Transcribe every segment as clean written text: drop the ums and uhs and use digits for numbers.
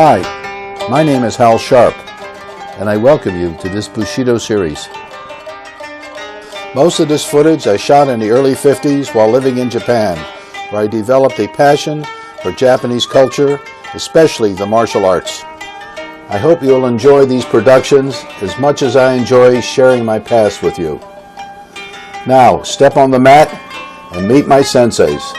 Hi, my name is Hal Sharp, and I welcome you to this Bushido series. Most of this footage I shot in the early 50s while living in Japan, where I developed a passion for Japanese culture, especially the martial arts. I hope you'll enjoy these productions as much as I enjoy sharing my past with you. Now, step on the mat and meet my senseis.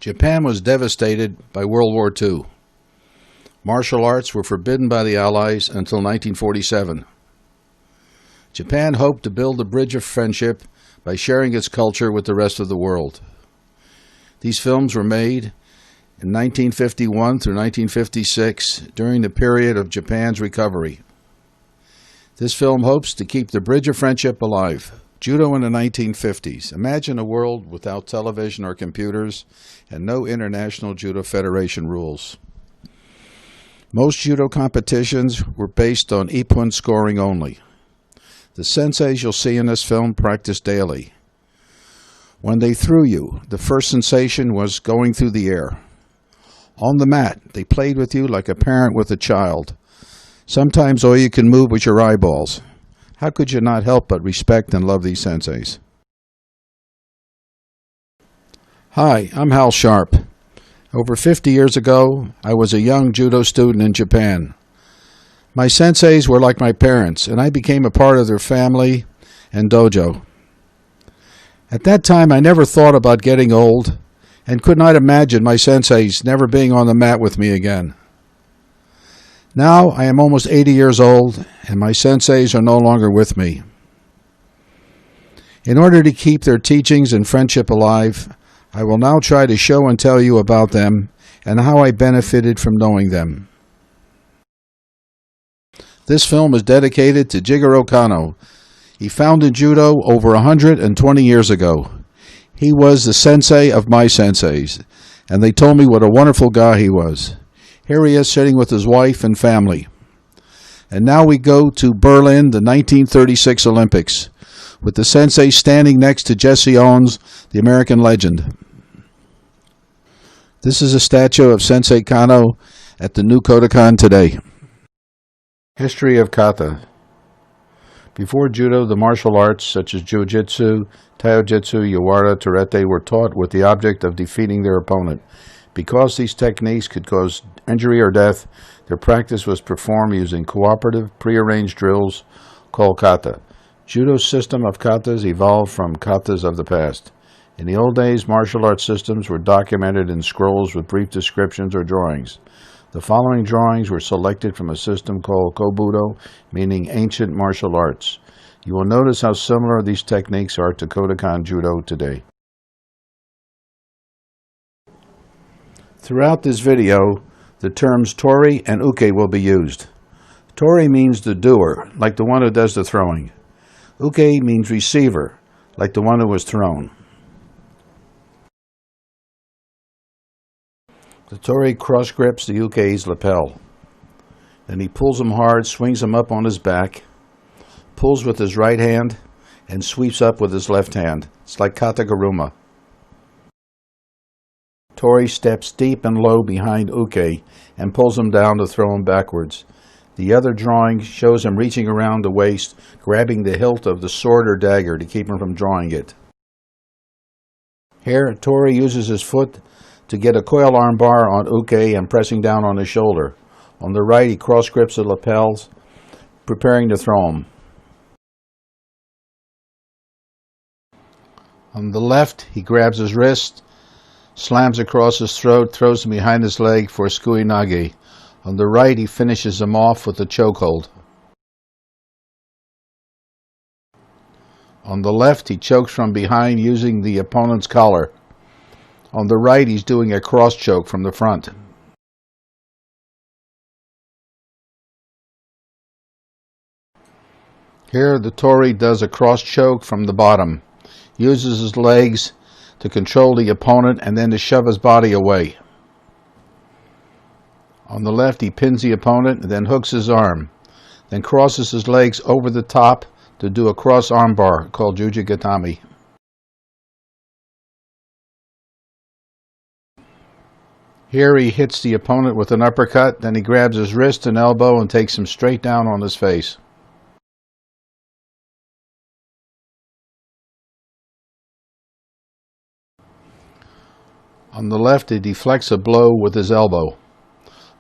Japan was devastated by World War II. Martial arts were forbidden by the Allies until 1947. Japan hoped to build a bridge of friendship by sharing its culture with the rest of the world. These films were made in 1951 through 1956 during the period of Japan's recovery. This film hopes to keep the bridge of friendship alive. Judo in the 1950s. Imagine a world without television or computers and no International Judo Federation rules. Most judo competitions were based on ippon scoring only. The senseis you'll see in this film practiced daily. When they threw you, the first sensation was going through the air. On the mat, they played with you like a parent with a child. Sometimes all you can move was your eyeballs. How could you not help but respect and love these senseis? Hi, I'm Hal Sharp. Over 50 years ago, I was a young judo student in Japan. My senseis were like my parents, and I became a part of their family and dojo. At that time, I never thought about getting old and could not imagine my senseis never being on the mat with me again. Now I am almost 80 years old, and my senseis are no longer with me. In order to keep their teachings and friendship alive, I will now try to show and tell you about them and how I benefited from knowing them. This film is dedicated to Jigoro Kano. He founded Judo over 120 years ago. He was the sensei of my senseis, and they told me what a wonderful guy he was. Here he is sitting with his wife and family. And now we go to Berlin, the 1936 Olympics, with the sensei standing next to Jesse Owens, the American legend. This is a statue of Sensei Kano at the new Kodokan today. History of Kata. Before Judo, the martial arts such as Jiu-Jitsu, Taijutsu, Yawara, Terete were taught with the object of defeating their opponent. Because these techniques could cause injury or death, their practice was performed using cooperative, prearranged drills called kata. Judo's system of katas evolved from katas of the past. In the old days, martial arts systems were documented in scrolls with brief descriptions or drawings. The following drawings were selected from a system called Kobudo, meaning ancient martial arts. You will notice how similar these techniques are to Kodokan Judo today. Throughout this video, the terms tori and uke will be used. Tori means the doer, like the one who does the throwing. Uke means receiver, like the one who was thrown. The tori cross grips the uke's lapel. Then he pulls him hard, swings him up on his back, pulls with his right hand, and sweeps up with his left hand. It's like kataguruma. Tori steps deep and low behind uke and pulls him down to throw him backwards. The other drawing shows him reaching around the waist, grabbing the hilt of the sword or dagger to keep him from drawing it. Here, Tori uses his foot to get a coil arm bar on uke and pressing down on his shoulder. On the right, he cross grips the lapels, preparing to throw him. On the left, he grabs his wrist, slams across his throat, throws him behind his leg for a sukuinage. On the right, he finishes him off with a chokehold. On the left, he chokes from behind using the opponent's collar. On the right, he's doing a cross choke from the front. Here the Tori does a cross choke from the bottom, uses his legs to control the opponent and then to shove his body away. On the left he pins the opponent and then hooks his arm, then crosses his legs over the top to do a cross armbar called Judo Gatami. Here he hits the opponent with an uppercut, then he grabs his wrist and elbow and takes him straight down on his face. On the left he deflects a blow with his elbow.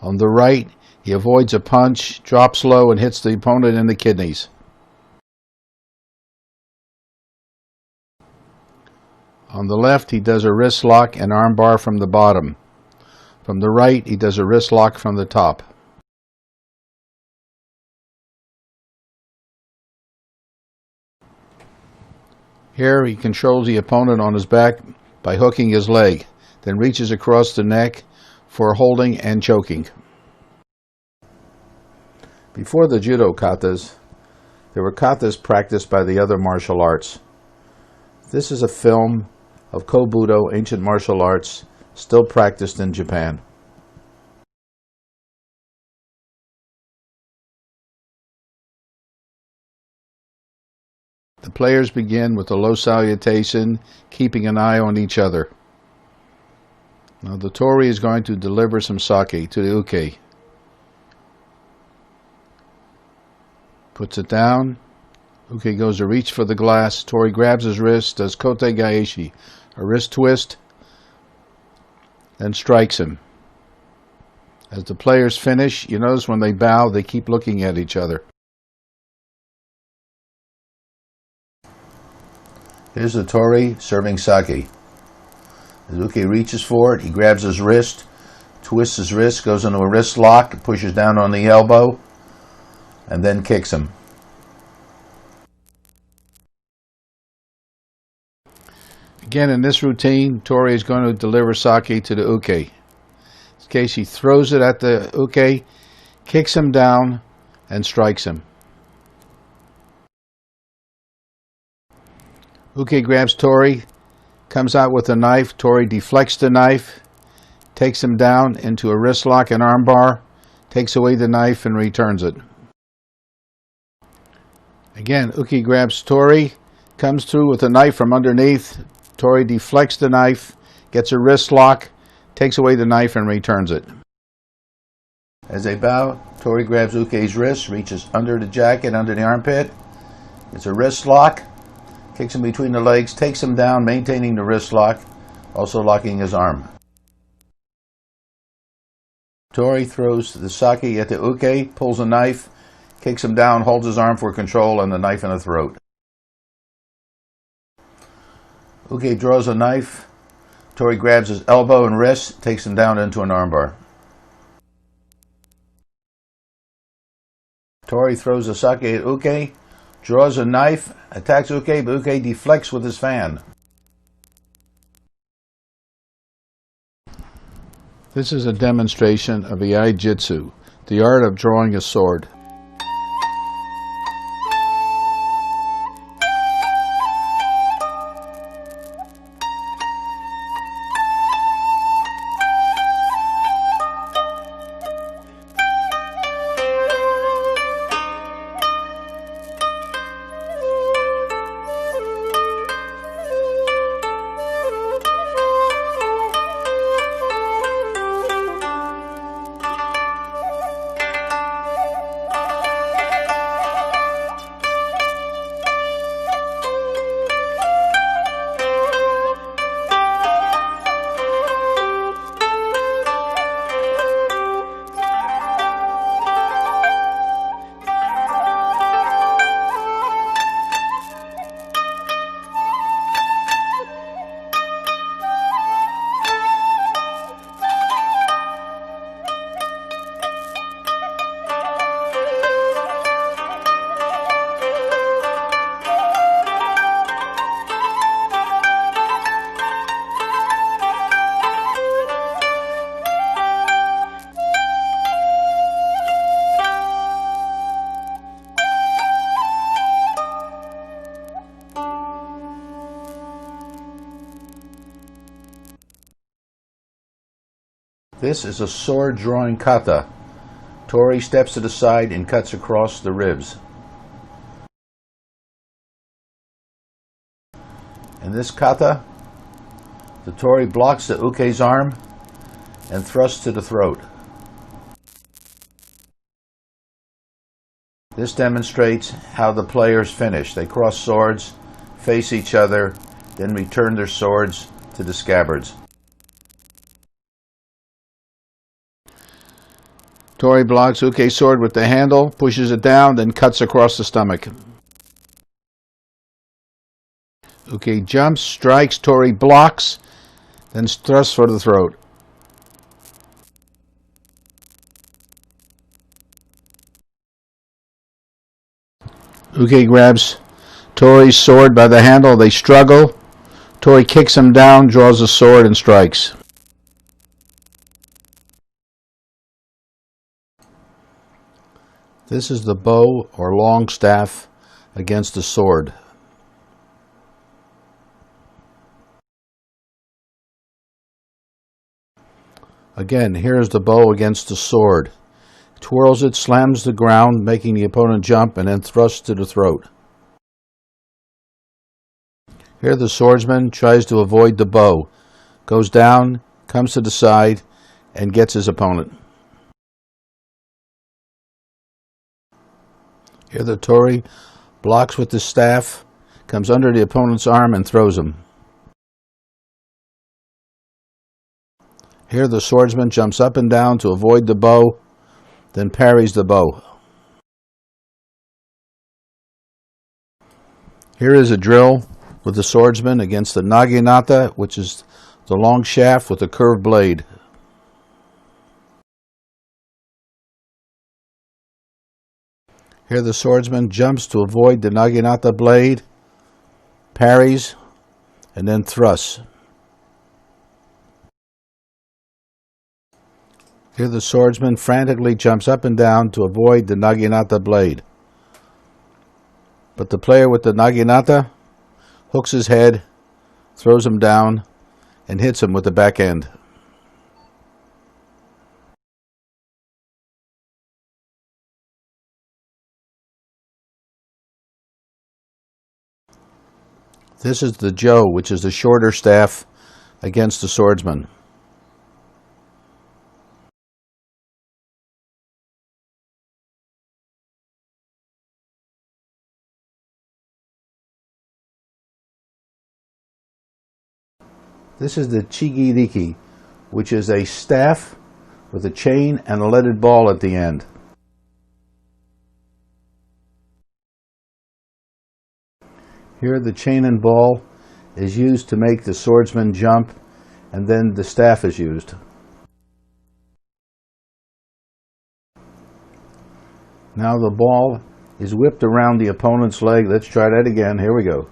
On the right he avoids a punch, drops low and hits the opponent in the kidneys. On the left he does a wrist lock and armbar from the bottom. From the right he does a wrist lock from the top. Here he controls the opponent on his back by hooking his leg, then reaches across the neck for holding and choking. Before the judo katas, there were katas practiced by the other martial arts. This is a film of Kobudo, ancient martial arts, still practiced in Japan. The players begin with a low salutation, keeping an eye on each other. Now the Tori is going to deliver some sake to the uke. Puts it down. Uke goes to reach for the glass. Tori grabs his wrist, does kote gaeshi, a wrist twist, then strikes him. As the players finish, you notice when they bow, they keep looking at each other. Here's the Tori serving sake. As Uke reaches for it, he grabs his wrist, twists his wrist, goes into a wrist lock, pushes down on the elbow, and then kicks him. Again, in this routine, Tori is going to deliver sake to the uke. In this case, he throws it at the uke, kicks him down, and strikes him. Uke grabs Tori, comes out with a knife. Tori deflects the knife, takes him down into a wrist lock and armbar, takes away the knife and returns it. Again, Uke grabs Tori, comes through with a knife from underneath. Tori deflects the knife, gets a wrist lock, takes away the knife and returns it. As they bow, Tori grabs Uke's wrist, reaches under the jacket, under the armpit. It's a wrist lock, kicks him between the legs, takes him down, maintaining the wrist lock, also locking his arm. Tori throws the sake at the uke, pulls a knife, kicks him down, holds his arm for control, and the knife in the throat. Uke draws a knife. Tori grabs his elbow and wrist, takes him down into an armbar. Tori throws the sake at Uke, draws a knife, attacks Uke, but Uke deflects with his fan. This is a demonstration of Iai Jitsu, the art of drawing a sword. This is a sword-drawing kata. Tori steps to the side and cuts across the ribs. In this kata, the Tori blocks the uke's arm and thrusts to the throat. This demonstrates how the players finish. They cross swords, face each other, then return their swords to the scabbards. Tori blocks uke's sword with the handle, pushes it down, then cuts across the stomach. Uke jumps, strikes, Tori blocks, then thrusts for the throat. Uke grabs Tori's sword by the handle. They struggle. Tori kicks him down, draws a sword, and strikes. This is the bow or long staff against the sword. Again, here's the bow against the sword. Twirls it, slams the ground, making the opponent jump, and then thrusts to the throat. Here the swordsman tries to avoid the bow, goes down, comes to the side, and gets his opponent. Here the Tori blocks with the staff, comes under the opponent's arm, and throws him. Here the swordsman jumps up and down to avoid the bow, then parries the bow. Here is a drill with the swordsman against the naginata, which is the long shaft with a curved blade. Here the swordsman jumps to avoid the naginata blade, parries, and then thrusts. Here the swordsman frantically jumps up and down to avoid the naginata blade. But the player with the naginata hooks his head, throws him down, and hits him with the back end. This is the jo, which is the shorter staff against the swordsman. This is the chigiriki, which is a staff with a chain and a leaded ball at the end. Here the chain and ball is used to make the swordsman jump, and then the staff is used. Now the ball is whipped around the opponent's leg. Let's try that again. Here we go.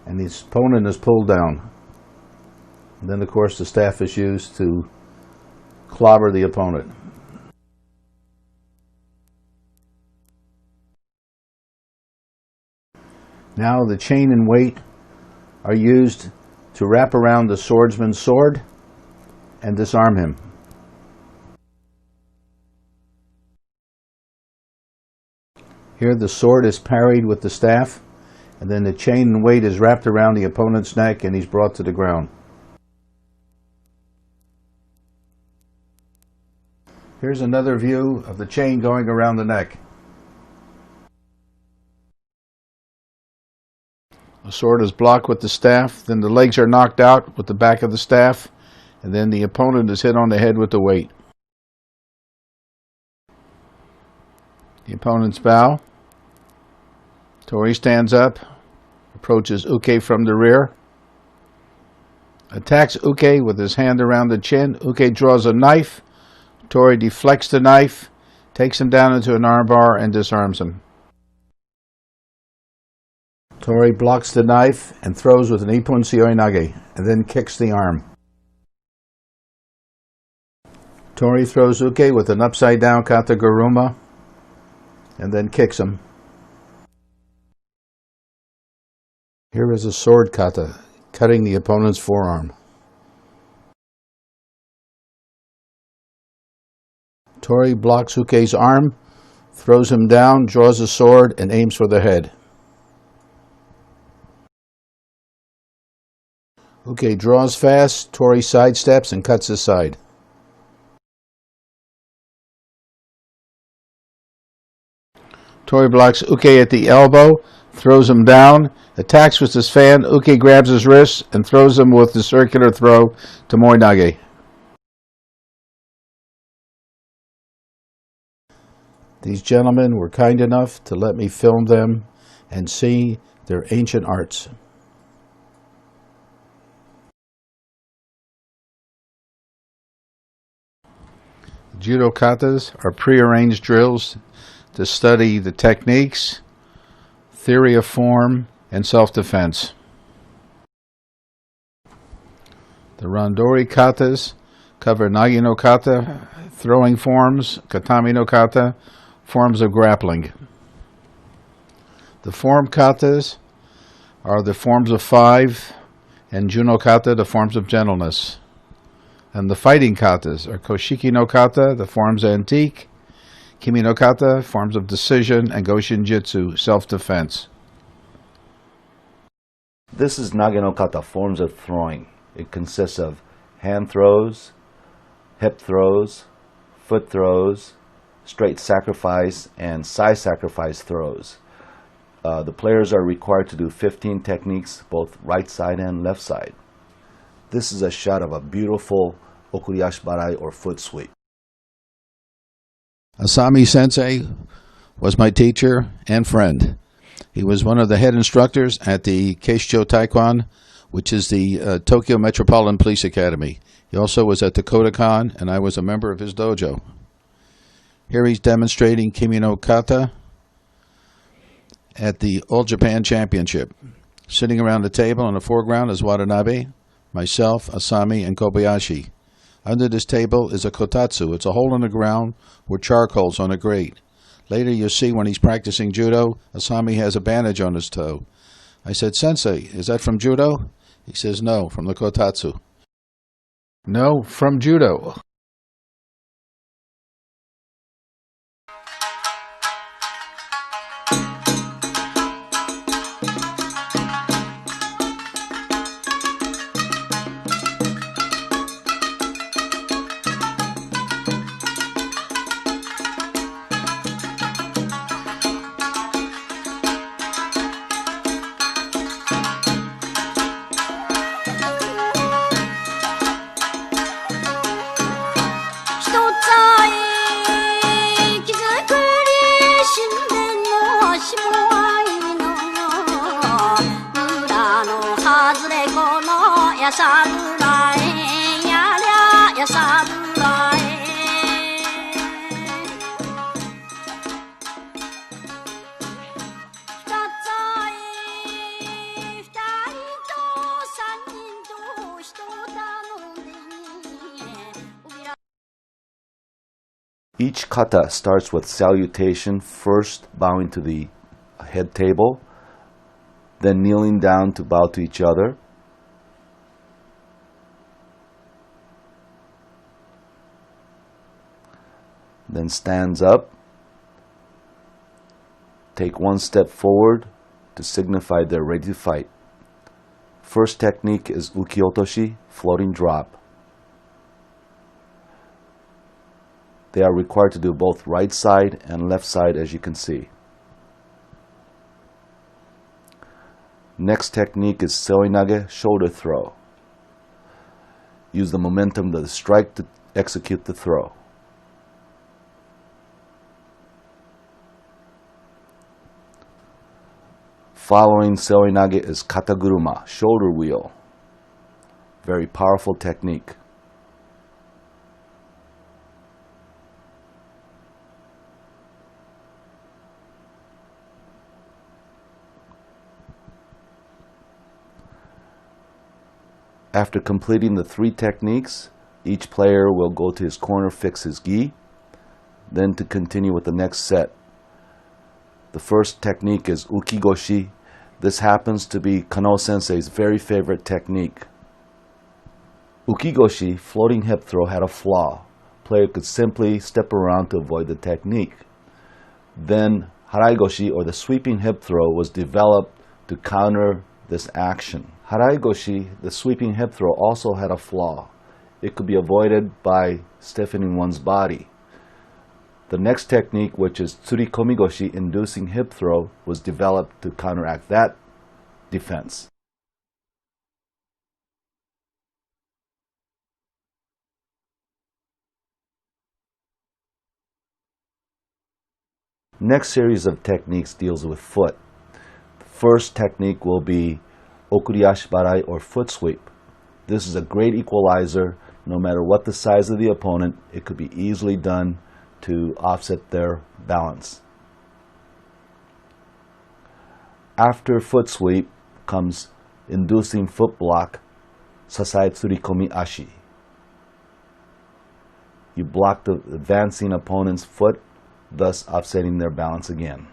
And the opponent is pulled down. And then, of course, the staff is used to clobber the opponent. Now the chain and weight are used to wrap around the swordsman's sword and disarm him. Here the sword is parried with the staff, and then the chain and weight is wrapped around the opponent's neck and he's brought to the ground. Here's another view of the chain going around the neck. The sword is blocked with the staff, then the legs are knocked out with the back of the staff, and then the opponent is hit on the head with the weight. The opponent's bow. Tori stands up, approaches Uke from the rear, attacks Uke with his hand around the chin. Uke draws a knife. Tori deflects the knife, takes him down into an armbar, and disarms him. Tori blocks the knife and throws with an ippon seoi-nage, and then kicks the arm. Tori throws Uke with an upside-down kataguruma, and then kicks him. Here is a sword kata, cutting the opponent's forearm. Tori blocks Uke's arm, throws him down, draws a sword, and aims for the head. Uke draws fast, Tori sidesteps and cuts his side. Tori blocks Uke at the elbow, throws him down, attacks with his fan. Uke grabs his wrist and throws him with the circular throw to Moinage. These gentlemen were kind enough to let me film them and see their ancient arts. Judo katas are prearranged drills to study the techniques, theory of form, and self-defense. The randori katas cover nagi no kata, throwing forms, katami no kata, forms of grappling. The form katas are the forms of 5, and juno kata, the forms of gentleness. And the fighting katas are koshiki no kata, the forms antique, kimi no kata, forms of decision, and goshin jitsu, self-defense. This is nage no kata, forms of throwing. It consists of hand throws, hip throws, foot throws, straight sacrifice, and side sacrifice throws. The players are required to do 15 techniques, both right side and left side. This is a shot of a beautiful okuriashi barai or foot sweep. Asami Sensei was my teacher and friend. He was one of the head instructors at the Keisho Taekwondo, which is the Tokyo Metropolitan Police Academy. He also was at the Kodokan, and I was a member of his dojo. Here he's demonstrating Kimi no Kata at the All Japan Championship. Sitting around the table in the foreground is Watanabe, myself, Asami, and Kobayashi. Under this table is a kotatsu. It's a hole in the ground with charcoals on a grate. Later you'll see when he's practicing judo, Asami has a bandage on his toe. I said, "Sensei, is that from judo?" He says, "No, from the kotatsu." "No, from judo." Each kata starts with salutation, first bowing to the head table, then kneeling down to bow to each other. Then stands up, take one step forward to signify they're ready to fight. First technique is uki otoshi, floating drop. They are required to do both right side and left side, as you can see. Next technique is seoinage, shoulder throw. Use the momentum of the strike to execute the throw. Following seoinage is kataguruma, shoulder wheel. Very powerful technique. After completing the 3 techniques, each player will go to his corner, fix his gi, then to continue with the next set. The first technique is ukigoshi. This happens to be Kano Sensei's very favorite technique. Ukigoshi, floating hip throw, had a flaw. player could simply step around to avoid the technique. Then Haraigoshi, or the sweeping hip throw, was developed to counter this action. Haraigoshi, the sweeping hip throw, also had a flaw. It could be avoided by stiffening one's body. The next technique, which is tsurikomigoshi, inducing hip throw, was developed to counteract that defense. Next series of techniques deals with foot. The first technique will be okuriashi barai, or foot sweep. This is a great equalizer. No matter what the size of the opponent, it could be easily done to offset their balance. After foot sweep comes inducing foot block, sasai tsurikomi ashi. You block the advancing opponent's foot, thus offsetting their balance again.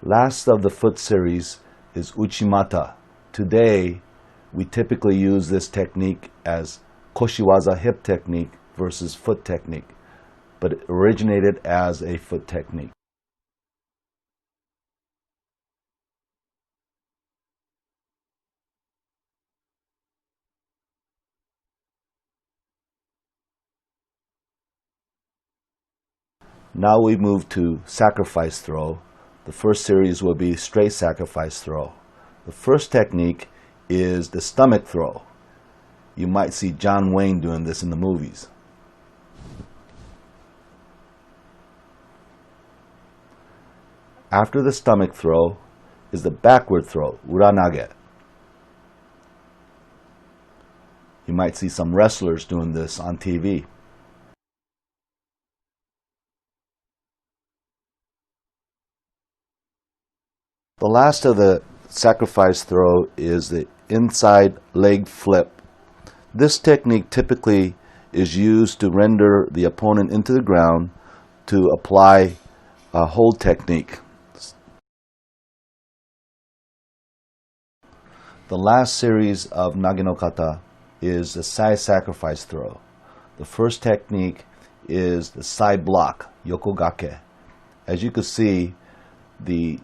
Last of the foot series is uchimata. Today, we typically use this technique as koshiwaza, hip technique, versus foot technique, but it originated as a foot technique. Now we move to sacrifice throw. The first series will be straight sacrifice throw. The first technique is the stomach throw. You might see John Wayne doing this in the movies. After the stomach throw is the backward throw, uranage. You might see some wrestlers doing this on TV. The last of the sacrifice throw is the inside leg flip. This technique typically is used to render the opponent into the ground to apply a hold technique. The last series of nage no kata is the side sacrifice throw. The first technique is the side block, yokogake. As you can see, the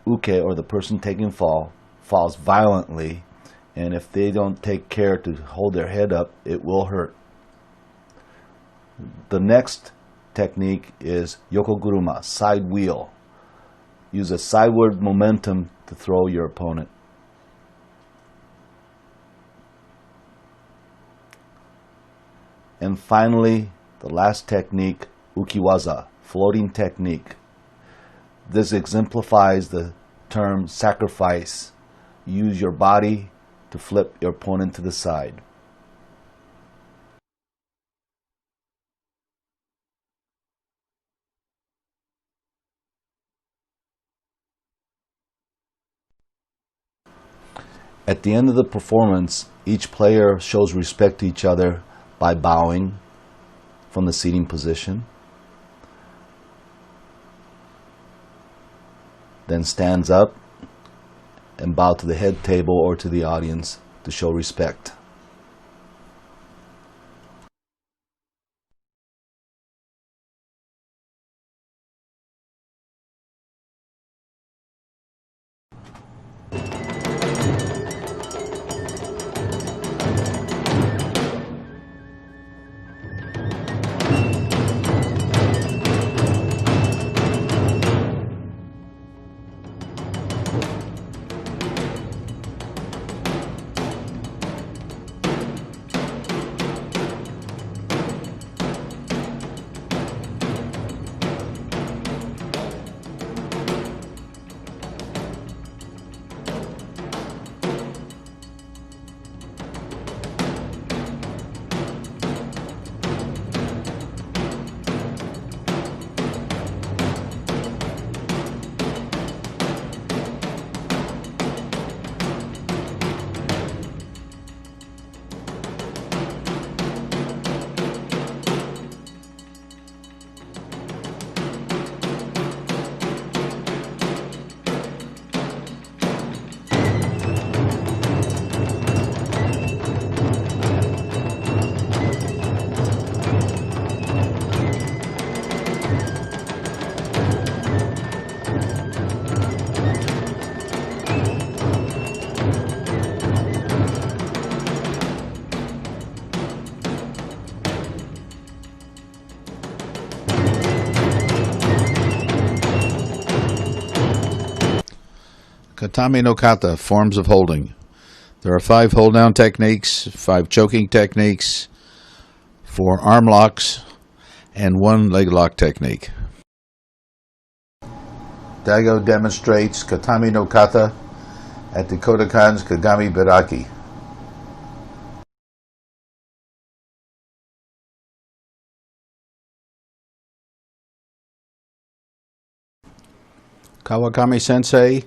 uke, or the person taking fall, falls violently, and if they don't take care to hold their head up, it will hurt. The next technique is yokoguruma, side wheel. Use a sideward momentum to throw your opponent. And finally, the last technique, ukiwaza, floating technique. This exemplifies the term sacrifice. Use your body to flip your opponent to the side. At the end of the performance, each player shows respect to each other by bowing from the seating position. Then stands up and bow to the head table or to the audience to show respect. Katami no kata, forms of holding. There are 5 hold-down techniques, 5 choking techniques, 4 arm locks, and 1 leg lock technique. Daigo demonstrates Katami no kata at the Kodokan's Kagami Biraki. Kawakami Sensei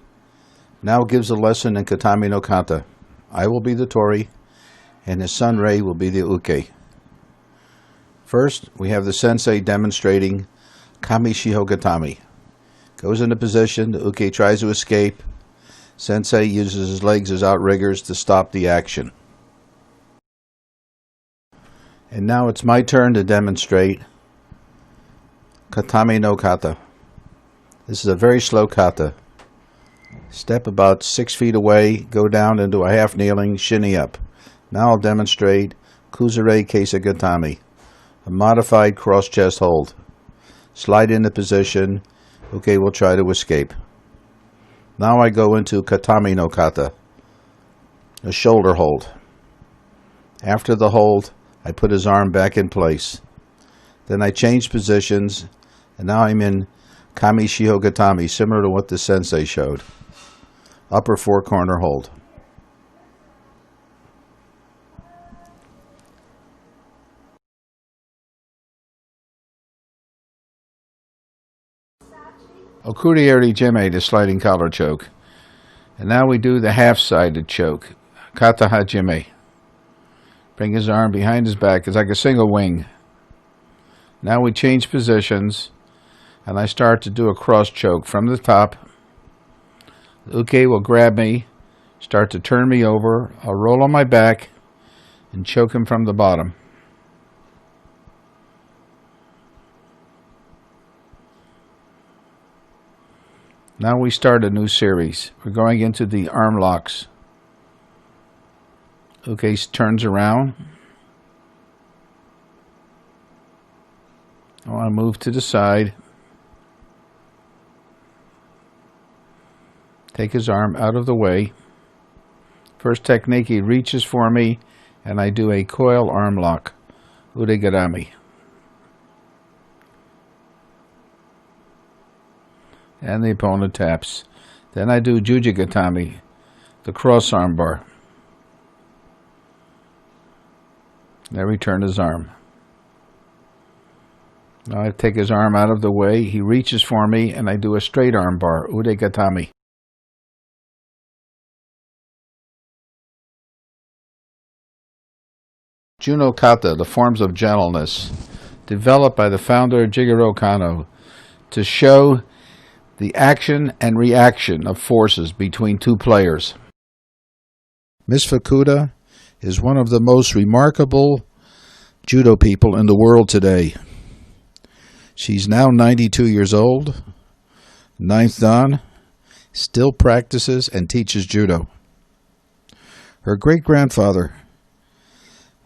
now gives a lesson in Katami no kata. I will be the Tori, and his son Rei will be the Uke. First, we have the sensei demonstrating Kami Shiho Gatami. Goes into position, the Uke tries to escape. Sensei uses his legs as outriggers to stop the action. And now it's my turn to demonstrate Katami no kata. This is a very slow kata. Step about 6 feet away, go down into a half kneeling, shinny up. Now I'll demonstrate Kuzure Keisa Gatami, a modified cross chest hold. Slide into position, Uke will try to escape. Now I go into Katami no kata, a shoulder hold. After the hold, I put his arm back in place. Then I change positions, and now I'm in Kami Shiho Gatami, similar to what the sensei showed. Upper 4-corner hold. Okurieri Jime, the sliding collar choke. And now we do the half-sided choke, Kata Hajime. Bring his arm behind his back. It's like a single wing. Now we change positions, and I start to do a cross choke from the top. Uke will grab me, start to turn me over. I'll roll on my back and choke him from the bottom. Now we start a new series. We're going into the arm locks. Uke turns around. I want to move to the side. Take his arm out of the way. First technique, he reaches for me, and I do a coil arm lock, udegarami. And the opponent taps. Then I do jujigatami, the cross arm bar. I return his arm. Now I take his arm out of the way, he reaches for me, and I do a straight arm bar, udegatami. Juno kata, the forms of gentleness, developed by the founder Jigoro Kano to show the action and reaction of forces between 2 players. Miss Fukuda is one of the most remarkable judo people in the world today. She's now 92 years old, 9th dan, still practices and teaches judo. Her great-grandfather,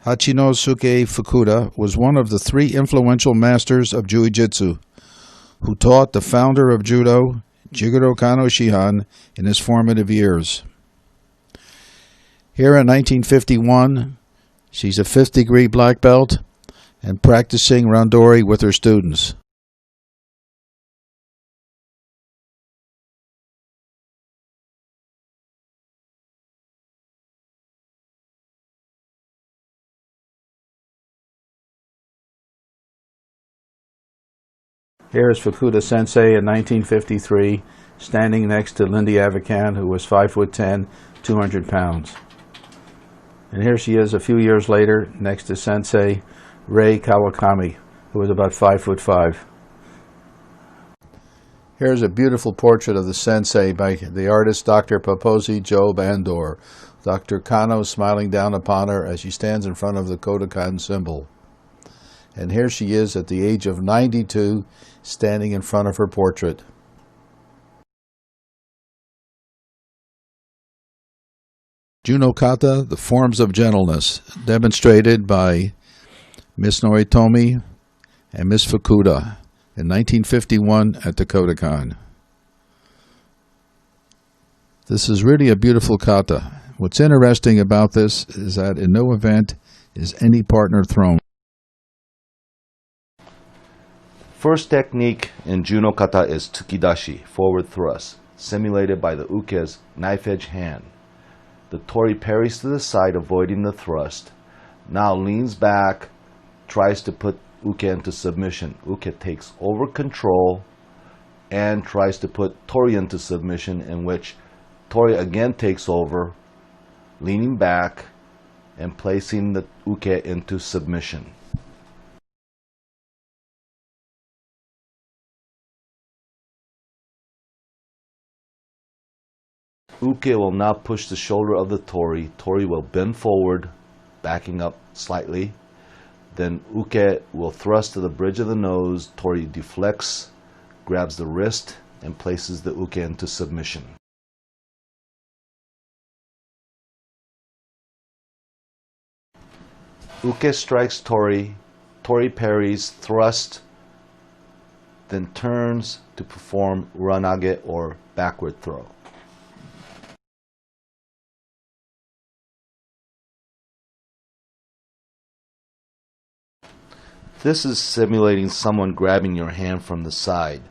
Hachinosuke Fukuda, was one of the 3 influential masters of jiu-jitsu who taught the founder of judo, Jigoro Kano Shihan, in his formative years. Here in 1951, she's a 5th-degree black belt and practicing randori with her students. Here is Fukuda Sensei in 1953, standing next to Lindy Avakan, who was 5'10", 200 pounds. And here she is a few years later, next to Sensei Rei Kawakami, who was about 5'5". Here's a beautiful portrait of the Sensei by the artist Dr. Paposi Joe Bandor. Dr. Kano smiling down upon her as she stands in front of the Kodokan symbol. And here she is at the age of 92, standing in front of her portrait. Juno kata, the forms of gentleness, demonstrated by Miss Noritomi and Miss Fukuda in 1951 at the Kodokan. This is really a beautiful kata. What's interesting about this is that in no event is any partner thrown. First technique in Judo kata is tsukidashi, forward thrust, simulated by the uke's knife-edge hand. The tori parries to the side, avoiding the thrust. Now leans back, tries to put uke into submission. Uke takes over control and tries to put tori into submission, in which tori again takes over, leaning back and placing the uke into submission. Uke will now push the shoulder of the tori. Tori will bend forward, backing up slightly. Then uke will thrust to the bridge of the nose. Tori deflects, grabs the wrist, and places the uke into submission. Uke strikes tori. Tori parries, thrust, then turns to perform uranage or backward throw. This is simulating someone grabbing your hand from the side.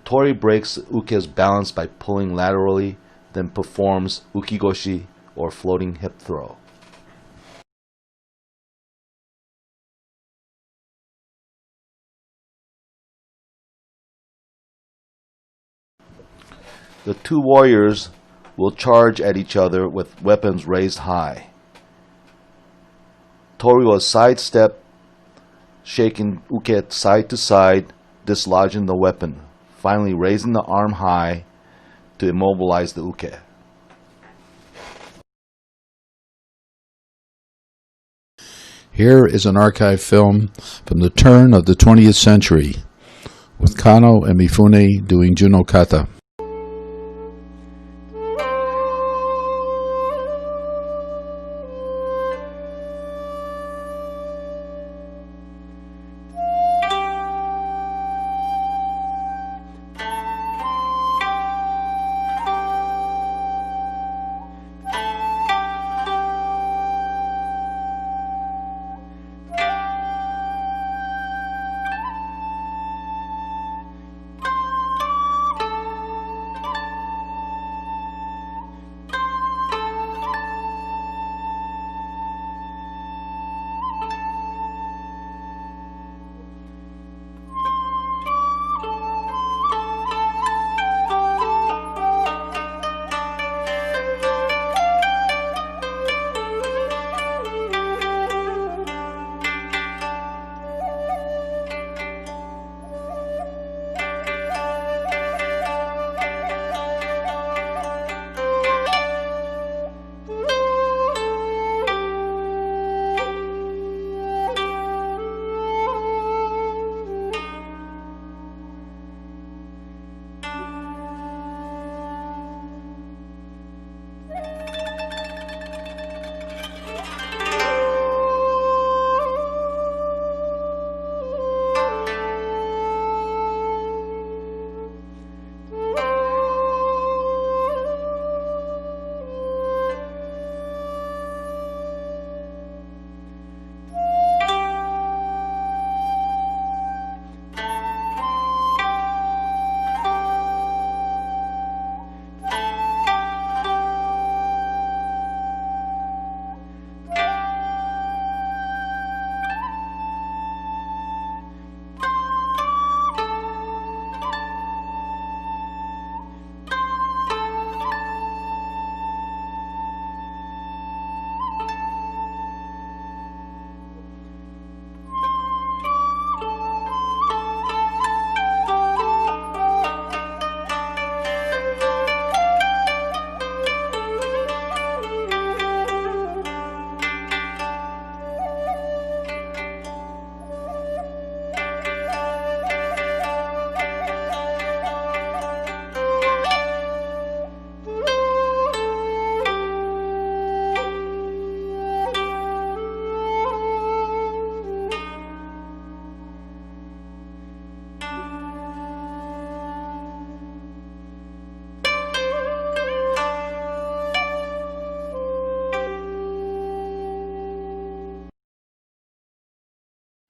Tori breaks uke's balance by pulling laterally, then performs ukigoshi or floating hip throw. The two warriors will charge at each other with weapons raised high. Tori will sidestep, shaking uke side to side, dislodging the weapon, finally raising the arm high to immobilize the uke. Here is an archive film from the turn of the 20th century, with Kano and Mifune doing Judo kata.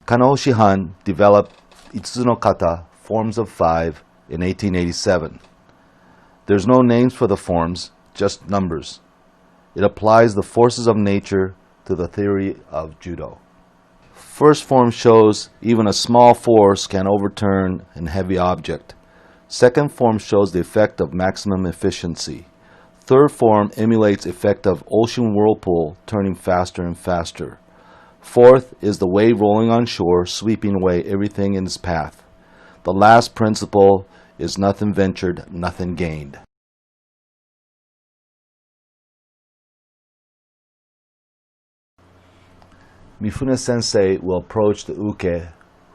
Kano Shihan developed Itsutsu no Kata, forms of 5, in 1887. There's no names for the forms, just numbers. It applies the forces of nature to the theory of Judo. First form shows even a small force can overturn a heavy object. Second form shows the effect of maximum efficiency. Third form emulates effect of ocean whirlpool turning faster and faster. Fourth is the wave rolling on shore, sweeping away everything in its path. The last principle is nothing ventured, nothing gained. Mifune Sensei will approach the uke,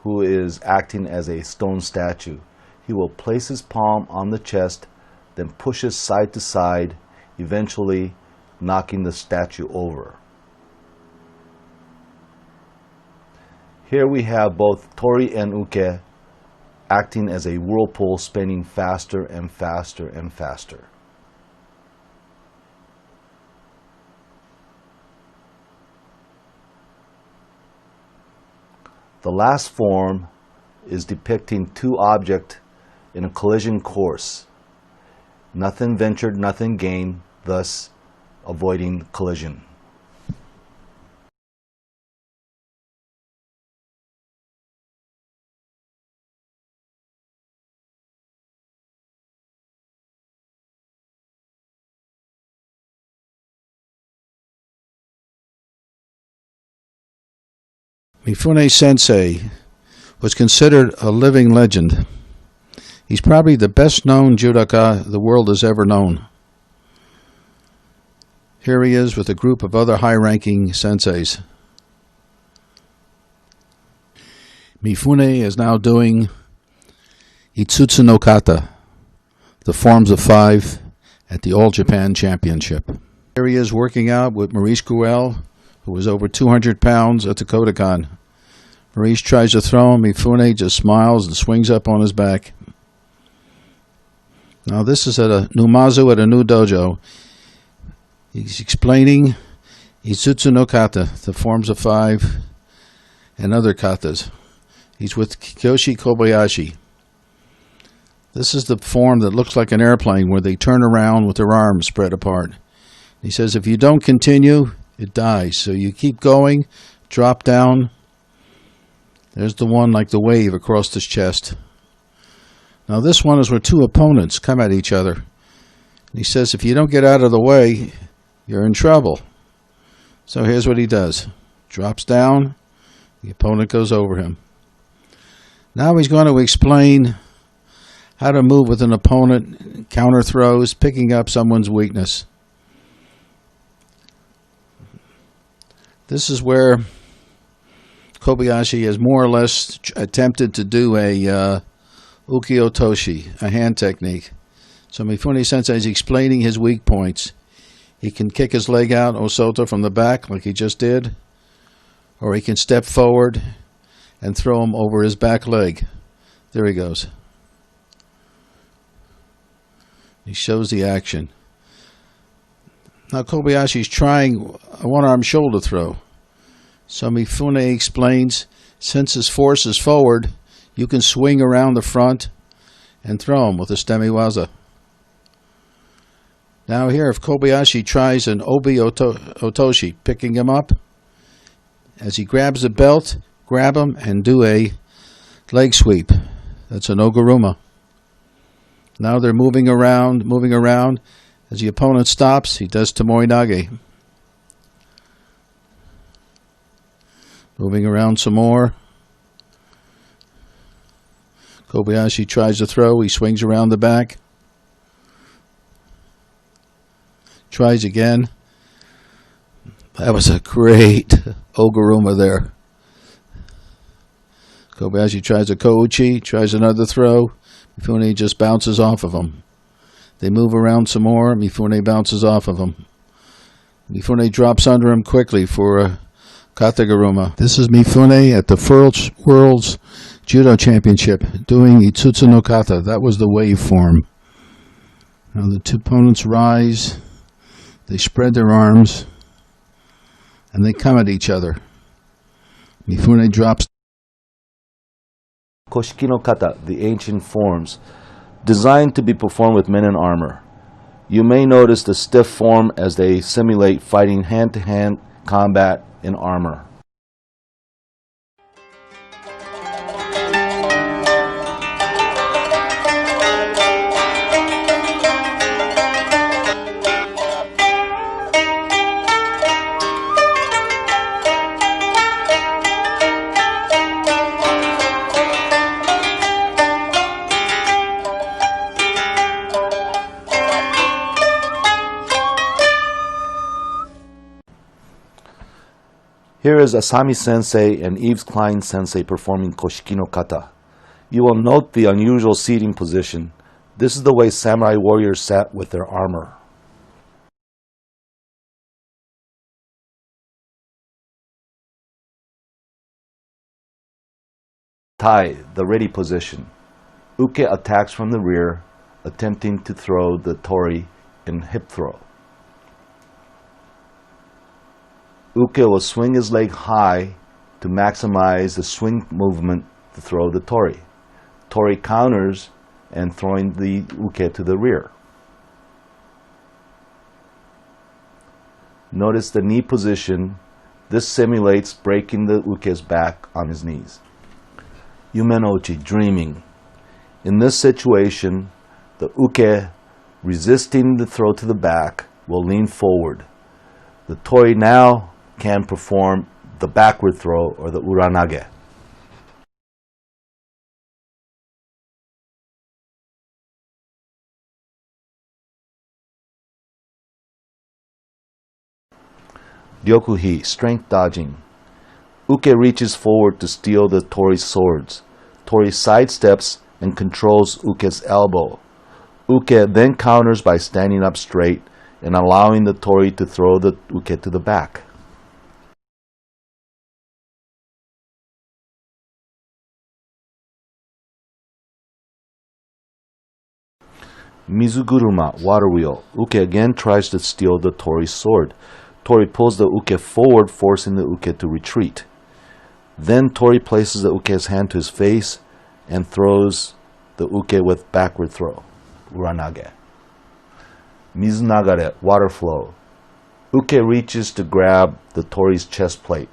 who is acting as a stone statue. He will place his palm on the chest, then pushes side to side, eventually knocking the statue over. Here we have both Tori and uke acting as a whirlpool, spinning faster and faster and faster. The last form is depicting two objects in a collision course. Nothing ventured, nothing gained, thus avoiding collision. Mifune Sensei was considered a living legend. He's probably the best known judoka the world has ever known. Here he is with a group of other high-ranking senseis. Mifune is now doing Itsutsu no Kata, the forms of 5, at the All Japan Championship. Here he is working out with Maurice Gruel, who was over 200 pounds at the Kodokan. Maurice tries to throw him. Mifune just smiles and swings up on his back. Now this is at a Numazu at a new dojo. He's explaining Itsutsu no Kata, the forms of 5, and other katas. He's with Kyoshi Kobayashi. This is the form that looks like an airplane where they turn around with their arms spread apart. He says if you don't continue, it dies. So you keep going, drop down. There's the one like the wave across his chest. Now this one is where two opponents come at each other. And he says if you don't get out of the way, you're in trouble. So here's what he does. Drops down, the opponent goes over him. Now he's going to explain how to move with an opponent, counter throws, picking up someone's weakness. This is where Kobayashi has more or less attempted to do a uki-otoshi, a hand technique. So Mifune Sensei is explaining his weak points. He can kick his leg out, Osoto, from the back like he just did, or he can step forward and throw him over his back leg. There he goes. He shows the action. Now Kobayashi's trying a one-arm shoulder throw. So Mifune explains, since his force is forward, you can swing around the front and throw him with a stemiwaza. Now here, if Kobayashi tries an obi-otoshi, picking him up, as he grabs the belt, grab him and do a leg sweep. That's an oguruma. Now they're moving around. As the opponent stops, he does Tomoe Nage. Moving around some more. Kobayashi tries to throw. He swings around the back. Tries again. That was a great oguruma there. Kobayashi tries a kouchi, tries another throw. Mifune just bounces off of him. They move around some more. Mifune bounces off of him. Mifune drops under him quickly for a kataguruma. This is Mifune at the World's Judo Championship doing Itsutsu no Kata. That was the wave form. Now the two opponents rise. They spread their arms. And they come at each other. Mifune drops Koshiki no kata, the ancient forms, designed to be performed with men in armor. You may notice the stiff form as they simulate fighting hand-to-hand combat in armor. Here is Asami Sensei and Yves Klein Sensei performing Koshiki no Kata. You will note the unusual seating position. This is the way samurai warriors sat with their armor. Tai, the ready position. Uke attacks from the rear, attempting to throw the tori in hip throw. Uke will swing his leg high to maximize the swing movement to throw the tori. Tori counters and throwing the uke to the rear. Notice the knee position. This simulates breaking the uke's back on his knees. Yumenochi, dreaming. In this situation, the uke, resisting the throw to the back, will lean forward. The tori now can perform the backward throw or the uranage. Ryokuhi, strength dodging. Uke reaches forward to steal the tori's swords. Tori sidesteps and controls uke's elbow. Uke then counters by standing up straight and allowing the tori to throw the uke to the back. Mizuguruma, water wheel. Uke again tries to steal the tori's sword. Tori pulls the uke forward, forcing the uke to retreat. Then Tori places the uke's hand to his face and throws the uke with backward throw, uranage. Mizunagare, water flow. Uke reaches to grab the tori's chest plate.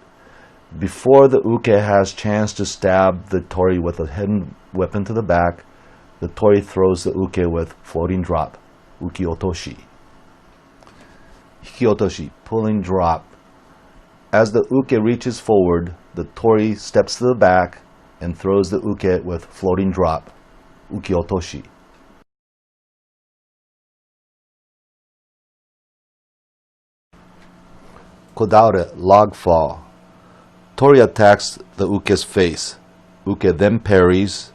Before the uke has chance to stab the tori with a hidden weapon to the back, the tori throws the uke with floating drop, uki otoshi. Hiki otoshi, pulling drop. As the uke reaches forward, the tori steps to the back and throws the uke with floating drop, uki otoshi. Kodaure, log fall. Tori attacks the uke's face. Uke then parries.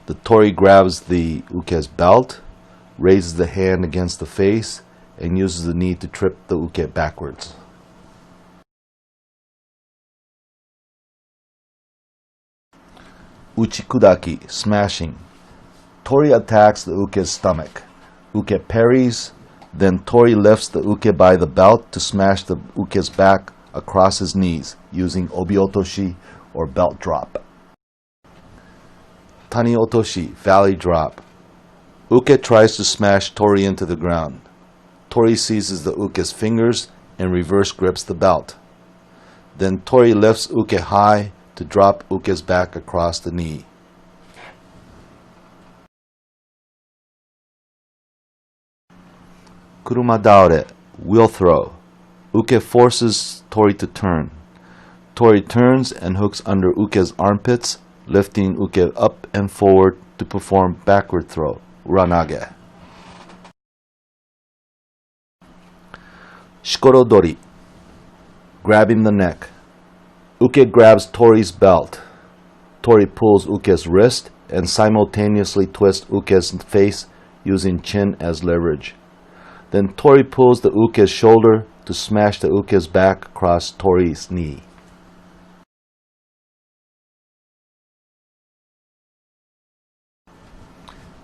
The tori grabs the uke's belt, raises the hand against the face, and uses the knee to trip the uke backwards. Uchikudaki, smashing. Tori attacks the uke's stomach. Uke parries, then Tori lifts the uke by the belt to smash the uke's back across his knees using obiotoshi or belt drop. Tani otoshi, valley drop. Uke tries to smash Tori into the ground. Tori seizes the uke's fingers and reverse grips the belt. Then Tori lifts uke high to drop uke's back across the knee. Kuruma daure, wheel throw. Uke forces Tori to turn. Tori turns and hooks under uke's armpits, lifting uke up and forward to perform backward throw, uranage. Shikorodori, grabbing the neck. Uke grabs Tori's belt. Tori pulls uke's wrist and simultaneously twists uke's face using chin as leverage. Then Tori pulls the uke's shoulder to smash the uke's back across Tori's knee.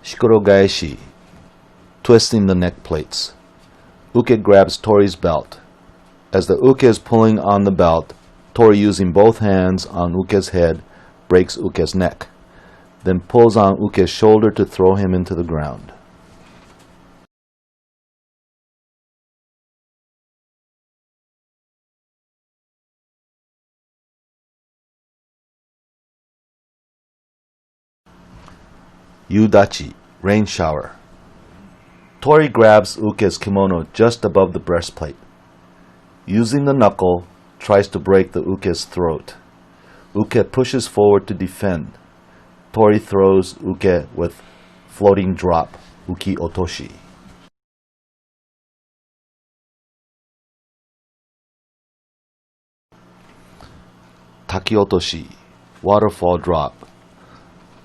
Shikorogaeshi, twisting the neck plates. Uke grabs Tori's belt. As the uke is pulling on the belt, Tori, using both hands on uke's head, breaks uke's neck. then pulls on Uke's shoulder to throw him into the ground. Yudachi, rain shower. Tori grabs Uke's kimono just above the breastplate. Using the knuckle, tries to break the Uke's throat. Uke pushes forward to defend. Tori throws Uke with floating drop, uki otoshi. Taki otoshi, waterfall drop.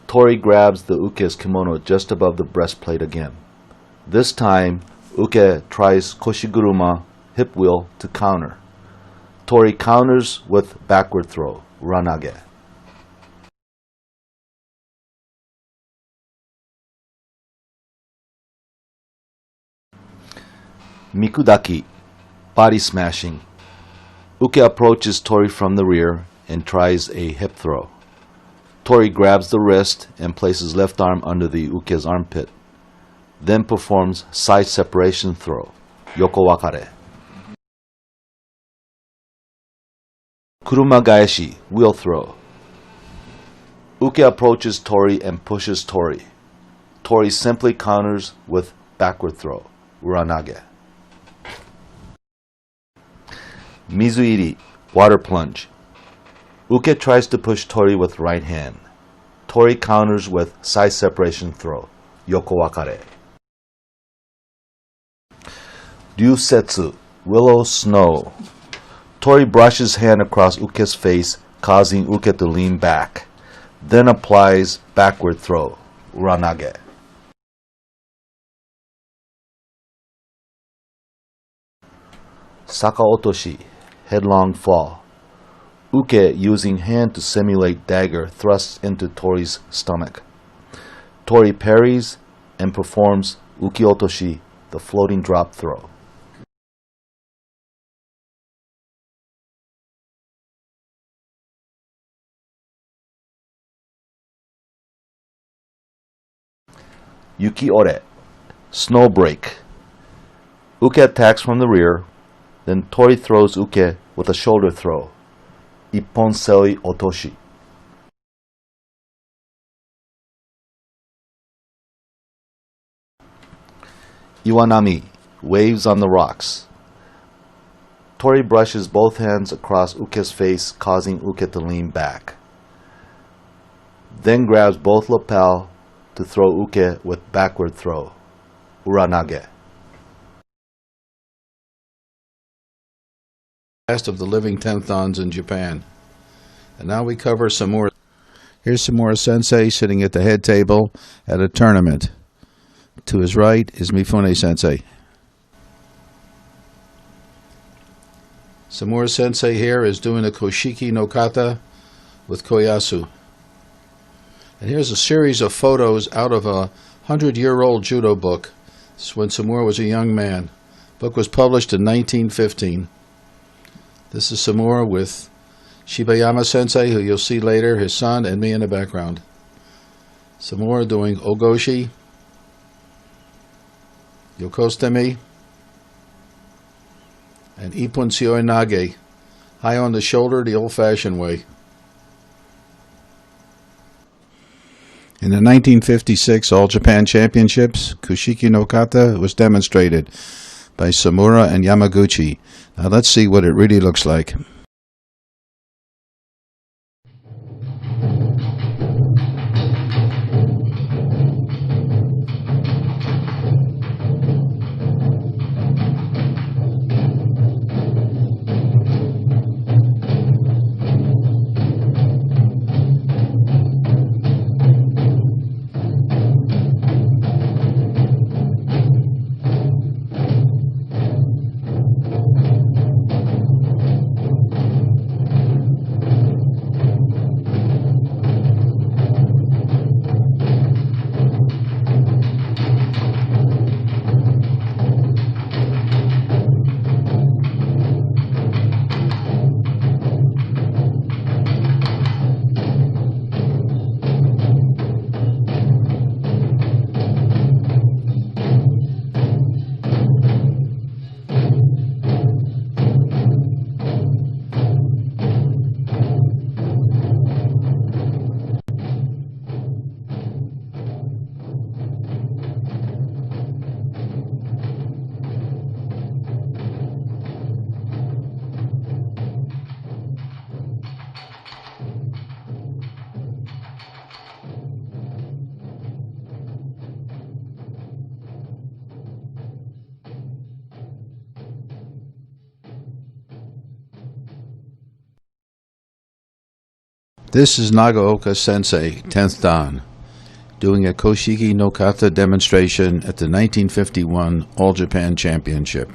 Tori grabs the Uke's kimono just above the breastplate again. This time, Uke tries koshiguruma, hip wheel, to counter. Tori counters with backward throw, ranage. Mikudaki, body smashing. Uke approaches Tori from the rear and tries a hip throw. Tori grabs the wrist and places left arm under the Uke's armpit, then performs side separation throw, yoko wakare. Kuruma gaeshi, wheel throw. Uke approaches Tori and pushes Tori. Tori simply counters with backward throw, uranage. Mizuiri, water plunge. Uke tries to push Tori with right hand. Tori counters with side separation throw, yoko wakare. Ryusetsu, willow snow. Tori brushes hand across Uke's face, causing Uke to lean back, then applies backward throw, uranage. Saka otoshi, headlong fall. Uke, using hand to simulate dagger, thrusts into Tori's stomach. Tori parries and performs uki otoshi, the floating drop throw. Yuki ore, snow break. Uke attacks from the rear, then Tori throws Uke with a shoulder throw, ipponsei otoshi. Iwanami, waves on the rocks. Tori brushes both hands across Uke's face, causing Uke to lean back. Then grabs both lapel to throw Uke with backward throw, uranage. Last of the living tenthons in Japan. And now we cover Samura. Here's Samura Sensei sitting at the head table at a tournament. To his right is Mifune Sensei. Samura Sensei here is doing a Koshiki no Kata with Koyasu. And here's a series of photos out of a 100-year-old judo book. This is when Samura was a young man. The book was published in 1915. This is Samura with Shibayama Sensei, who you'll see later, his son, and me in the background. Samura doing Ogoshi, Yokostemi, and Ippon Seoi Nage, high on the shoulder the old-fashioned way. In the 1956 All Japan Championships, Kushiki no Kata was demonstrated by Samura and Yamaguchi. Now let's see what it really looks like. This is Nagaoka Sensei, 10th Dan, doing a Koshiki no Kata demonstration at the 1951 All Japan Championship.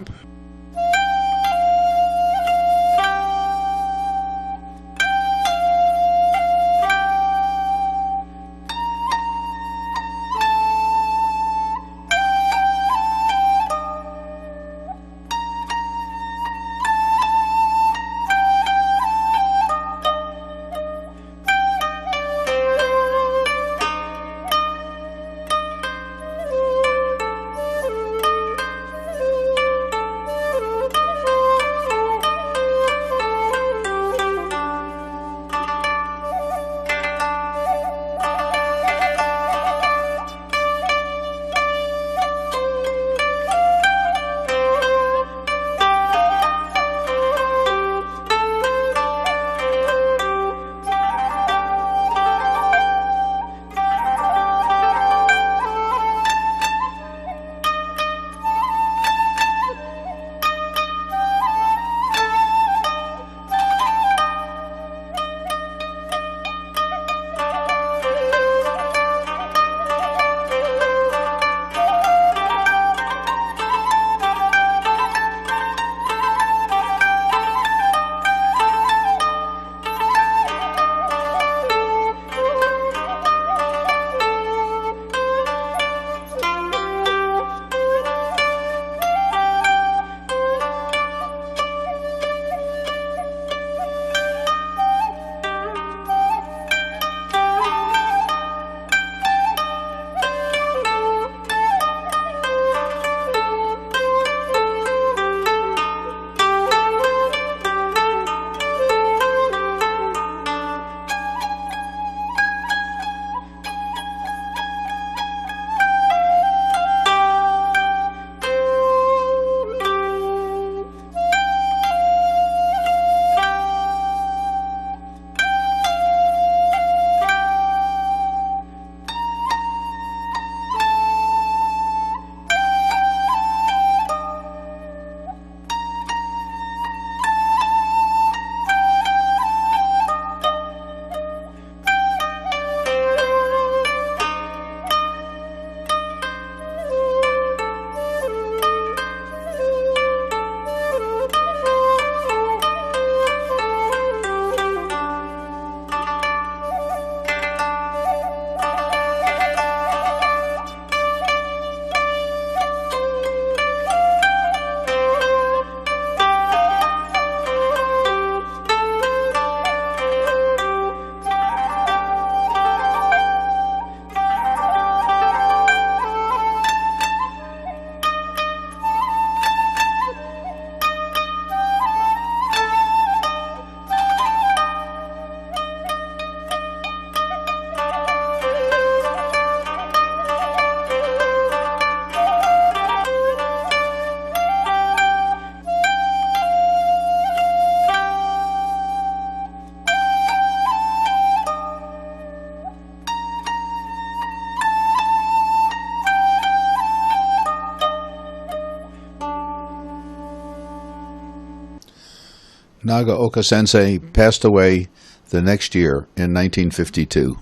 Nagaoka Sensei passed away the next year in 1952.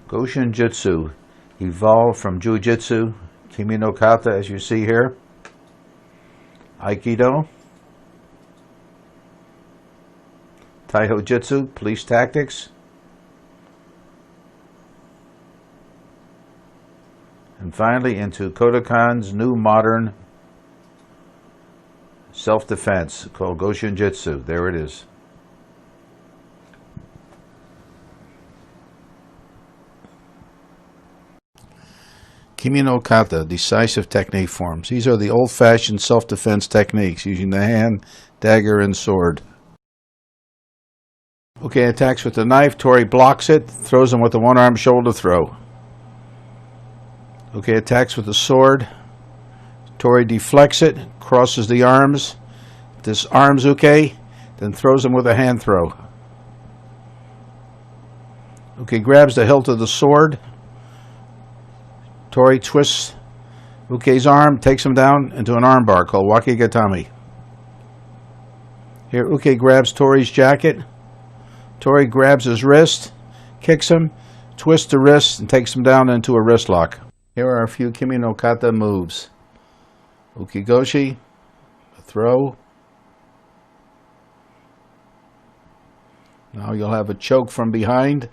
Goshin Jutsu evolved from Jiu-Jitsu, Kimi no Kata as you see here, Aikido, Taiho Jitsu, police tactics, and finally into Kodokan's new modern self-defense called Goshin Jitsu. There it is. Kimi no Kata, decisive technique forms. These are the old-fashioned self-defense techniques using the hand, dagger, and sword. Okay, attacks with the knife. Tori blocks it, throws him with the one-arm shoulder throw. Okay, attacks with the sword. Tori deflects it, crosses the arms, disarms Uke, then throws him with a hand throw. Uke grabs the hilt of the sword. Tori twists Uke's arm, takes him down into an armbar called Wakigatami. Here, Uke grabs Tori's jacket. Tori grabs his wrist, kicks him, twists the wrist, and takes him down into a wrist lock. Here are a few Kimi no Kata moves. Ukigoshi, a throw. Now you'll have a choke from behind.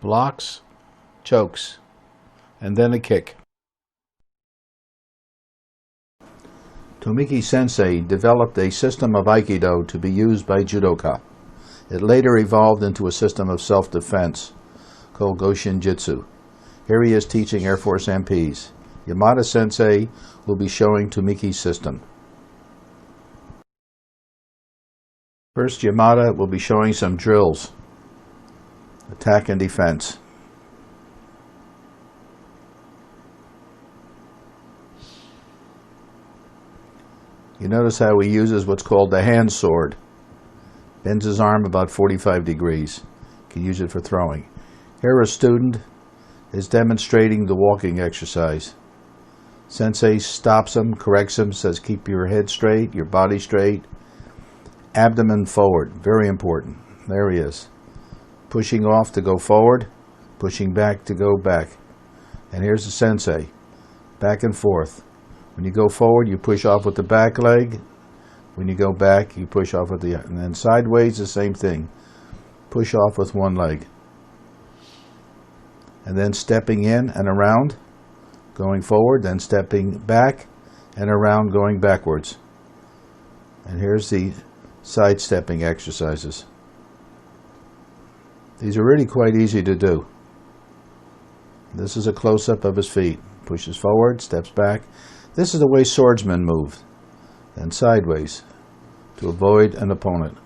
Blocks, chokes, and then a kick. Tomiki Sensei developed a system of Aikido to be used by judoka. It later evolved into a system of self-defense called Goshin Jitsu. Here he is teaching Air Force MPs. Yamada Sensei will be showing Tomiki's system. First, Yamada will be showing some drills, attack and defense. You notice how he uses what's called the hand sword. Bends his arm about 45 degrees. Can use it for throwing. Here a student is demonstrating the walking exercise. Sensei stops him, corrects him, says keep your head straight, your body straight. Abdomen forward, very important. There he is. Pushing off to go forward, pushing back to go back. And here's the sensei. Back and forth. When you go forward, you push off with the back leg. When you go back, you push off with the... And then sideways, the same thing. Push off with one leg. And then stepping in and around, going forward, then stepping back and around, going backwards. And here's the sidestepping exercises. These are really quite easy to do. This is a close-up of his feet. Pushes forward, steps back. This is the way swordsmen move. Then sideways to avoid an opponent.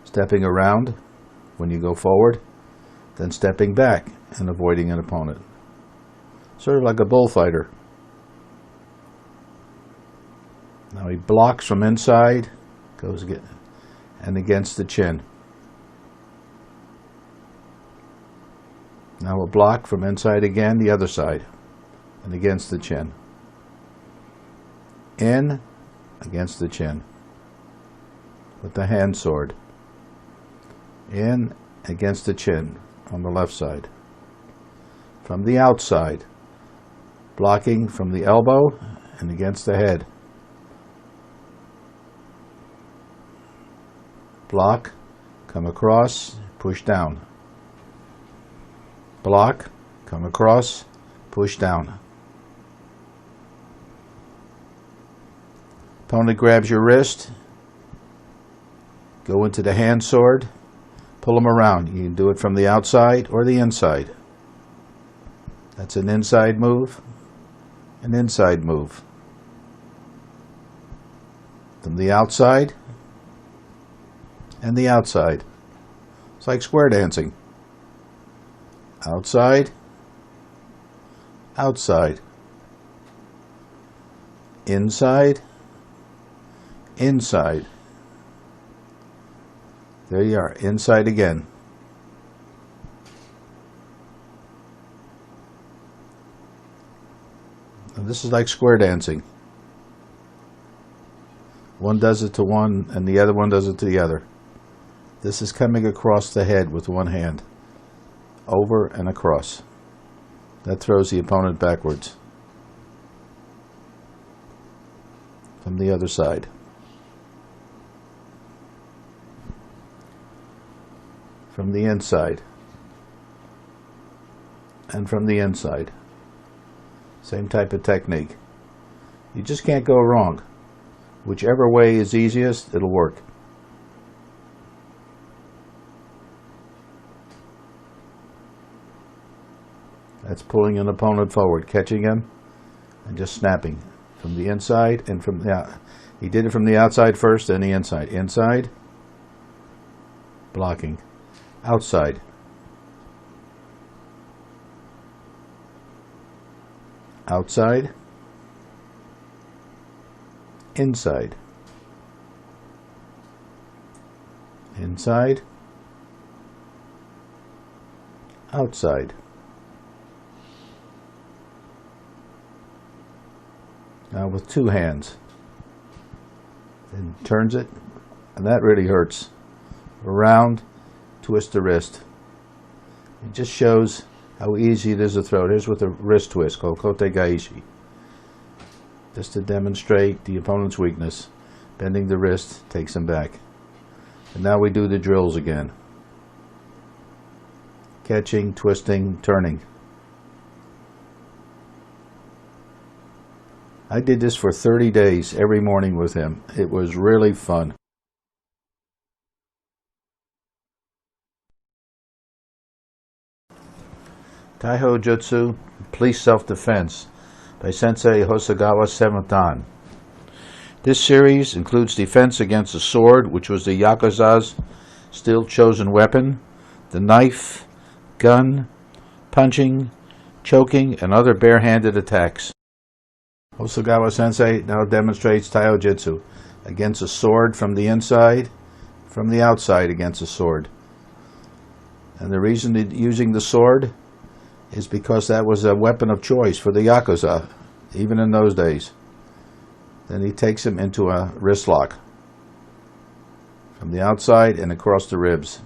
Stepping around when you go forward, then stepping back and avoiding an opponent. Sort of like a bullfighter. Now he blocks from inside, goes again, and against the chin. Now a block from inside again, the other side, and against the chin. In, against the chin, with the hand sword. In, against the chin, on the left side. From the outside, blocking from the elbow and against the head. Block, come across, push down. Block, come across, push down. Opponent grabs your wrist, go into the hand sword, pull him around. You can do it from the outside or the inside. That's an inside move, an inside move. From the outside and the outside. It's like square dancing. Outside, outside, inside, inside. There you are, inside again. And this is like square dancing. One does it to one and the other one does it to the other. This is coming across the head with one hand. Over and across. That throws the opponent backwards. From the other side. From the inside. And from the inside. Same type of technique. You just can't go wrong. Whichever way is easiest, it'll work. That's pulling an opponent forward, catching him, and just snapping from the inside and from the out. He did it from the outside first, then the inside. Inside, blocking. Outside. Outside. Inside. Inside. Outside. Now with two hands. Then turns it, and that really hurts. Around, twist the wrist. It just shows how easy it is to throw. Here's with a wrist twist called Kote Gaishi. Just to demonstrate the opponent's weakness. Bending the wrist takes him back. And now we do the drills again. Catching, twisting, turning. I did this for 30 days every morning with him. It was really fun. Taiho Jutsu, Police Self-Defense by Sensei Hosogawa 7th Dan. This series includes defense against the sword, which was the Yakuza's still chosen weapon, the knife, gun, punching, choking, and other barehanded attacks. Hosogawa Sensei now demonstrates Taiho Jutsu against a sword from the inside, from the outside against a sword. And the reason that using the sword is because that was a weapon of choice for the Yakuza, even in those days. Then he takes him into a wrist lock from the outside and across the ribs.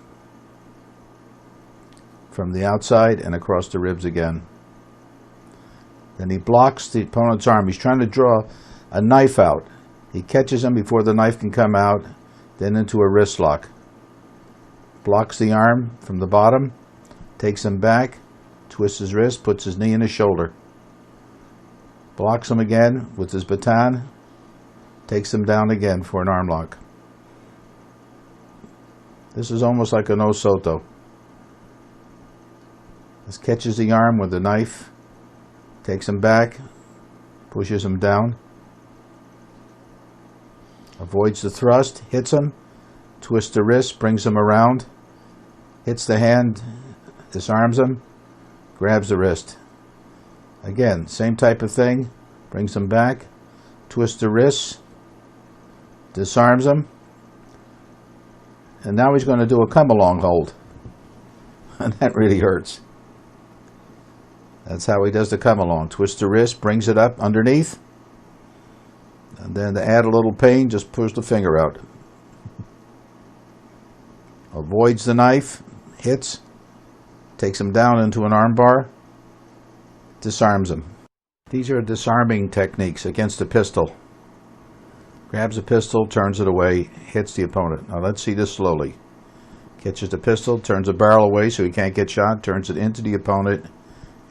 From the outside and across the ribs again. Then he blocks the opponent's arm. He's trying to draw a knife out. He catches him before the knife can come out, then into a wrist lock. Blocks the arm from the bottom, takes him back, twists his wrist, puts his knee in his shoulder. Blocks him again with his baton, takes him down again for an arm lock. This is almost like an Osoto. This catches the arm with the knife, takes him back, pushes him down, avoids the thrust, hits him, twists the wrist, brings him around, hits the hand, disarms him, grabs the wrist. Again, same type of thing, brings him back, twists the wrist, disarms him, and now he's going to do a come-along hold. And that really hurts. That's how he does the come-along. Twists the wrist, brings it up underneath, and then to add a little pain, just push the finger out. Avoids the knife, hits, takes him down into an arm bar, disarms him. These are disarming techniques against a pistol. Grabs a pistol, turns it away, hits the opponent. Now let's see this slowly. Catches the pistol, turns the barrel away so he can't get shot, turns it into the opponent,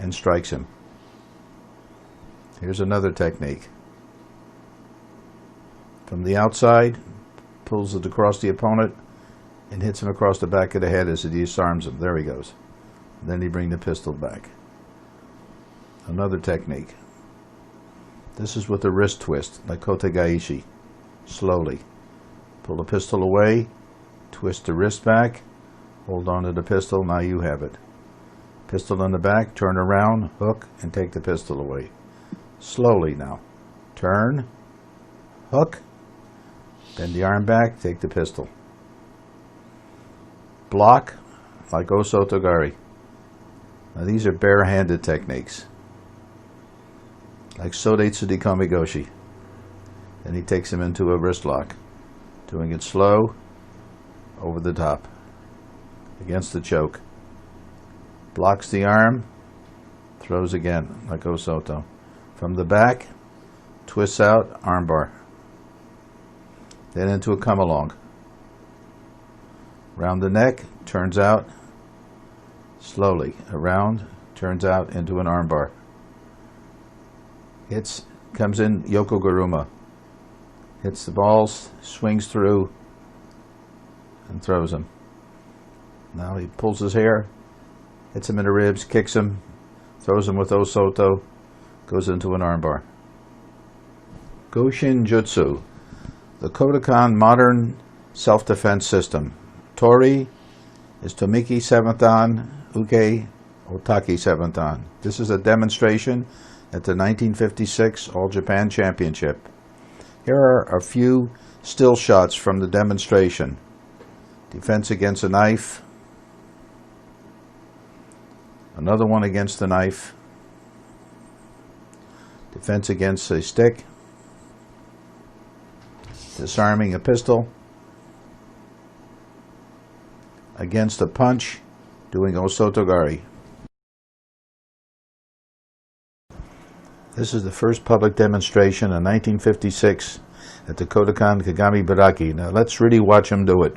and strikes him. Here's another technique. From the outside, pulls it across the opponent, and hits him across the back of the head as he disarms him. There he goes. And then he brings the pistol back. Another technique. This is with a wrist twist, like Kote Gaishi. Slowly. Pull the pistol away, twist the wrist back, hold on to the pistol, now you have it. Pistol in the back, turn around, hook, and take the pistol away. Slowly now. Turn, hook, bend the arm back, take the pistol. Block, like Osotogari. Now these are bare-handed techniques, like Sodeitsu Kamigoshi. Then he takes him into a wrist lock, doing it slow, over the top, against the choke. Blocks the arm, throws again, like Osoto. From the back, twists out, armbar. Then into a come-along. Round the neck, turns out, slowly, around, turns out into an armbar. Hits, comes in Yokoguruma. Hits the balls, swings through, and throws him. Now he pulls his hair, hits him in the ribs, kicks him, throws him with Osoto, goes into an armbar. Goshin Jutsu, the Kodokan modern self-defense system. Tori is Tomiki 7th Dan, Uke Otaki 7th Dan. This is a demonstration at the 1956 All Japan Championship. Here are a few still shots from the demonstration. Defense against a knife. Another one against the knife. Defense against a stick. disarming a pistol against a punch, doing osotogari. This is the first public demonstration in 1956 at the Kodokan Kagami Baraki. Now let's really watch him do it.